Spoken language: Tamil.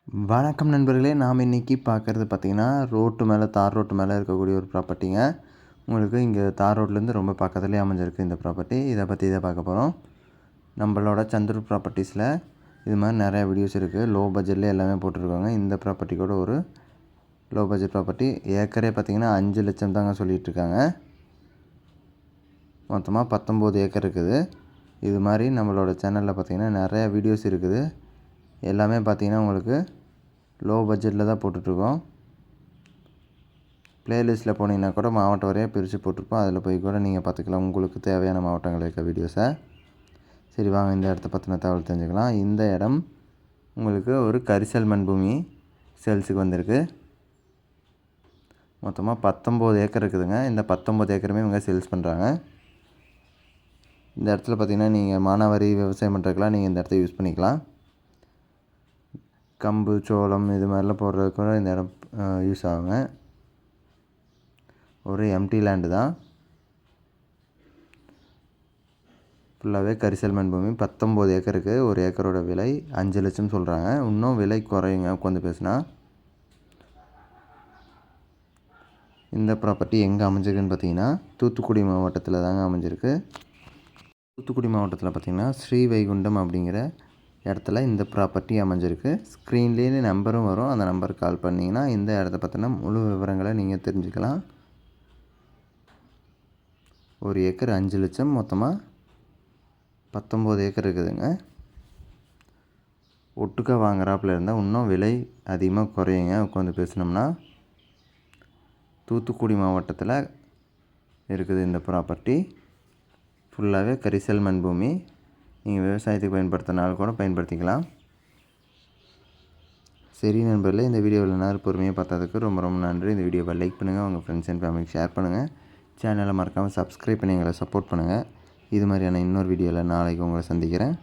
வணக்கம் நண்பர்களே, நாம் இன்றைக்கி பார்க்குறது பார்த்திங்கன்னா ரோட்டு மேலே தார் ரோட்டு மேலே இருக்கக்கூடிய ஒரு ப்ராப்பர்ட்டிங்க. உங்களுக்கு இங்கே தார் ரோட்லேருந்து ரொம்ப பக்கத்துலேயே அமைஞ்சிருக்கு இந்த ப்ராப்பர்ட்டி. இதை பற்றி தான் பார்க்க போகிறோம். நம்மளோட சந்துரு ப்ராப்பர்ட்டிஸில் இது மாதிரி நிறையா வீடியோஸ் இருக்குது. லோ பட்ஜெட்லேயே எல்லாமே போட்டிருக்காங்க. இந்த ப்ராப்பர்ட்டி கூட ஒரு லோ பட்ஜெட் ப்ராப்பர்ட்டி. ஏக்கரே பார்த்திங்கன்னா 5 லட்சம் தாங்க சொல்லிகிட்ருக்காங்க. மொத்தமாக 19 ஏக்கர் இருக்குது. இது மாதிரி நம்மளோட சேனலில் பார்த்திங்கன்னா நிறையா வீடியோஸ் இருக்குது. எல்லாமே பார்த்திங்கன்னா உங்களுக்கு லோ பட்ஜெட்டில் தான் போட்டுட்ருக்கோம். ப்ளேலிஸ்ட்டில் போனீங்கன்னா கூட மாவட்டம் வரையாக பிரித்து போட்டிருப்போம். அதில் போய் கூட நீங்கள் பார்த்துக்கலாம் உங்களுக்கு தேவையான மாவட்டங்கள் இருக்க வீடியோஸை. சரி வாங்க இந்த இடத்த பற்றின தகவல் தெரிஞ்சுக்கலாம். இந்த இடம் உங்களுக்கு ஒரு கரிசல் மண் பூமி சேல்ஸுக்கு வந்திருக்கு. மொத்தமாக 19 ஏக்கர் இருக்குதுங்க. இந்த 19 ஏக்கருமே இவங்க சேல்ஸ் பண்ணுறாங்க. இந்த இடத்துல பார்த்திங்கன்னா நீங்கள் மானாவாரி விவசாயம் பண்ணுறதுக்கெலாம் நீங்கள் இந்த இடத்த யூஸ் பண்ணிக்கலாம். கம்பு, சோளம் இது மாதிரிலாம் போடுறதுக்கு கூட இந்த இடம் யூஸ் ஆகுங்க. ஒரு எம்டி லேண்டு தான். ஃபுல்லாகவே கரிசல் மண் பூமி. 19 ஏக்கருக்கு ஒரு ஏக்கரோட விலை 5 லட்சம் சொல்கிறாங்க. இன்னும் விலை குறையுங்க உட்காந்து பேசுனா. இந்த ப்ராப்பர்ட்டி எங்கே அமைஞ்சிருக்குன்னு பார்த்தீங்கன்னா தூத்துக்குடி மாவட்டத்தில் தாங்க அமைஞ்சிருக்கு. தூத்துக்குடி மாவட்டத்தில் பார்த்திங்கன்னா ஸ்ரீவைகுண்டம் அப்படிங்கிற இடத்துல இந்த ப்ராப்பர்ட்டி அமைஞ்சிருக்கு. ஸ்க்ரீன்லேயே நம்பரும் வரும். அந்த நம்பருக்கு கால் பண்ணிங்கன்னா இந்த இடத்த பற்றின முழு விவரங்களை நீங்கள் தெரிஞ்சுக்கலாம். ஒரு ஏக்கர் 5 லட்சம், மொத்தமாக 19 ஏக்கர் இருக்குதுங்க. ஒட்டுக்கா வாங்குறாப்புல இருந்தால் இன்னும் விலை அதிகமாக குறையுங்க உட்காந்து பேசினோம்னா. தூத்துக்குடி மாவட்டத்தில் இருக்குது இந்த ப்ராப்பர்ட்டி. ஃபுல்லாகவே கரிசல் மண் பூமி. நீங்கள் விவசாயத்துக்கு பயன்படுத்தினாலும் கூட பயன்படுத்திக்கலாம். சரி நண்பர்களே, இந்த வீடியோவில் நேரம் பொறுமையாக பார்த்ததுக்கு ரொம்ப ரொம்ப நன்றி. இந்த வீடியோவை லைக் பண்ணுங்கள், உங்கள் ஃப்ரெண்ட்ஸ் அண்ட் ஃபேமிலிக்கு ஷேர் பண்ணுங்கள். சேனலை மறக்காமல் சப்ஸ்கிரைப் பண்ணி எங்களை சப்போர்ட் பண்ணுங்கள். இது மாதிரியான இன்னொரு வீடியோவில் நாளைக்கு உங்களை சந்திக்கிறேன்.